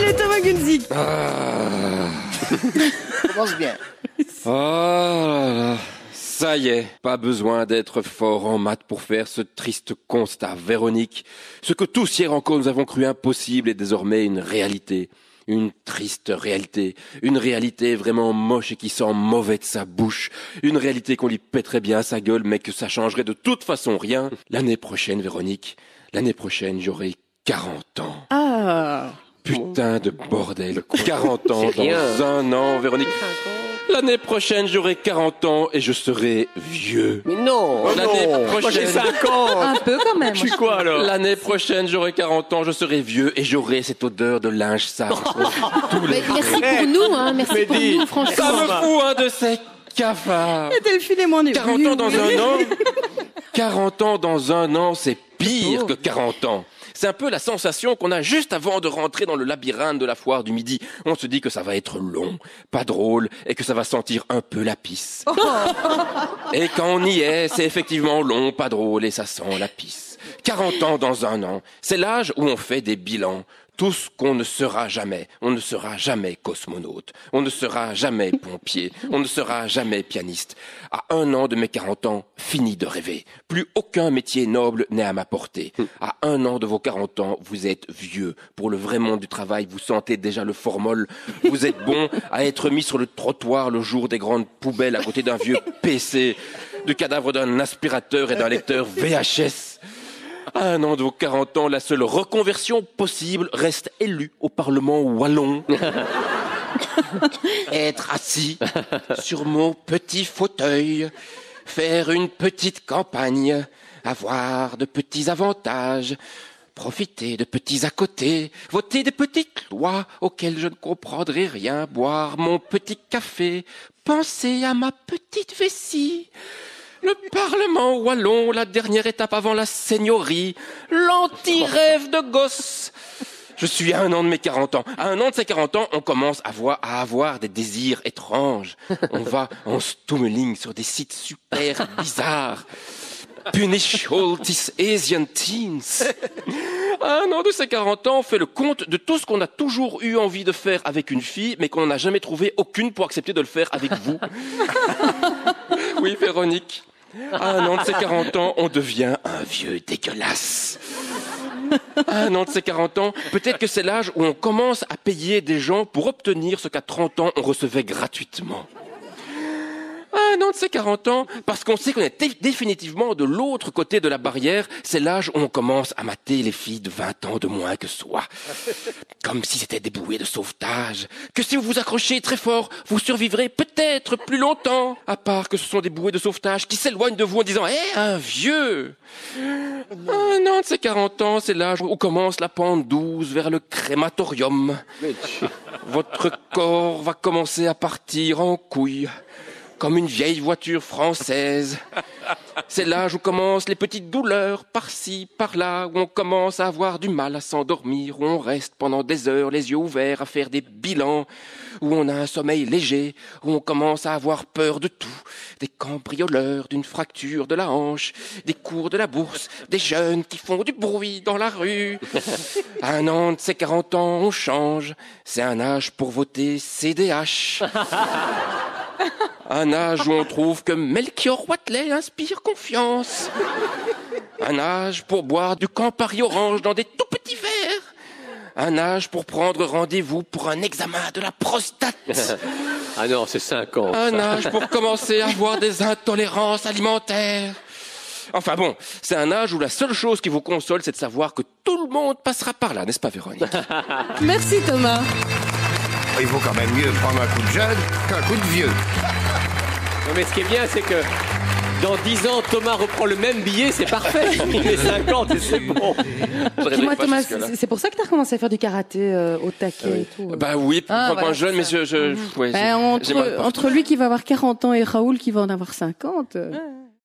Allez, Thomas Gunzig. Commence bien. Oh là là. Ça y est, pas besoin d'être fort en maths pour faire ce triste constat. Véronique, ce que tous hier encore nous avons cru impossible est désormais une réalité. Une triste réalité. Une réalité vraiment moche et qui sent mauvais de sa bouche. Une réalité qu'on lui pèterait bien à sa gueule, mais que ça changerait de toute façon rien. L'année prochaine, Véronique, l'année prochaine, j'aurai 40 ans. Ah. Putain de bordel. 40 ans dans un an, Véronique. L'année prochaine, j'aurai 40 ans et je serai vieux. Mais non. L'année prochaine. Moi j'ai 5 ans. Un peu quand même. Je suis quoi alors? L'année prochaine, j'aurai 40 ans, je serai vieux et j'aurai cette odeur de linge sale. Mais merci pour nous, hein. Merci pour nous, Ça franchement. me fout un de ces cafards. Et Delphine et moi, on est 40 ans dans un an 40 ans dans un an, c'est pire que 40 ans. C'est un peu la sensation qu'on a juste avant de rentrer dans le labyrinthe de la foire du midi. On se dit que ça va être long, pas drôle, et que ça va sentir un peu la pisse. Et quand on y est, c'est effectivement long, pas drôle, et ça sent la pisse. 40 ans dans un an, c'est l'âge où on fait des bilans. Tout ce qu'on ne sera jamais. On ne sera jamais cosmonaute. On ne sera jamais pompier. On ne sera jamais pianiste. À un an de mes 40 ans, fini de rêver. Plus aucun métier noble n'est à ma portée. À un an de vos 40 ans, vous êtes vieux. Pour le vrai monde du travail, vous sentez déjà le formol. Vous êtes bon à être mis sur le trottoir le jour des grandes poubelles à côté d'un vieux PC, du cadavre d'un aspirateur et d'un lecteur VHS. À un an de vos 40 ans, la seule reconversion possible reste élue au Parlement wallon. Être assis sur mon petit fauteuil, faire une petite campagne, avoir de petits avantages, profiter de petits à côté, voter des petites lois auxquelles je ne comprendrai rien, boire mon petit café, penser à ma petite vessie. Le Parlement wallon, la dernière étape avant la seigneurie, l'anti-rêve de gosse. Je suis à un an de mes 40 ans. À un an de ces 40 ans, on commence à avoir des désirs étranges. On va en stummeling sur des sites super bizarres. Punish all these Asian teens. À un an de ces 40 ans, on fait le compte de tout ce qu'on a toujours eu envie de faire avec une fille, mais qu'on n'a jamais trouvé aucune pour accepter de le faire avec vous. Oui, Véronique. À un an de ses 40 ans, on devient un vieux dégueulasse. À un an de ses 40 ans, peut-être que c'est l'âge où on commence à payer des gens pour obtenir ce qu'à 30 ans, on recevait gratuitement. À un an de ses 40 ans, parce qu'on sait qu'on est définitivement de l'autre côté de la barrière, c'est l'âge où on commence à mater les filles de 20 ans de moins que soi. Comme si c'était des bouées de sauvetage. Que si vous vous accrochez très fort, vous survivrez peut-être plus longtemps. À part que ce sont des bouées de sauvetage qui s'éloignent de vous en disant « Hé, un vieux !» Un an de ses 40 ans, c'est l'âge où commence la pente douce vers le crématorium. Votre corps va commencer à partir en couille. Comme une vieille voiture française. C'est l'âge où commencent les petites douleurs, par-ci, par-là, où on commence à avoir du mal à s'endormir, où on reste pendant des heures, les yeux ouverts, à faire des bilans, où on a un sommeil léger, où on commence à avoir peur de tout. Des cambrioleurs, d'une fracture de la hanche, des cours de la bourse, des jeunes qui font du bruit dans la rue. À un an de ses 40 ans, on change. C'est un âge pour voter CDH. Un âge où on trouve que Melchior Watley inspire confiance. Un âge pour boire du Campari orange dans des tout petits verres. Un âge pour prendre rendez-vous pour un examen de la prostate. Ah non, c'est 50. Un âge pour commencer à avoir des intolérances alimentaires. Enfin bon, c'est un âge où la seule chose qui vous console, c'est de savoir que tout le monde passera par là, n'est-ce pas Véronique? Merci Thomas. Il vaut quand même mieux prendre un coup de jeune qu'un coup de vieux. Non, mais ce qui est bien, c'est que dans 10 ans, Thomas reprend le même billet, c'est parfait. Il est 50 et c'est bon. Dis-moi Thomas, c'est pour ça que tu as recommencé à faire du karaté au taquet et tout. Bah oui, pourquoi voilà, pas jeune, mais ouais, Ben, j'ai mal partout. entre lui qui va avoir 40 ans et Raoul qui va en avoir 50.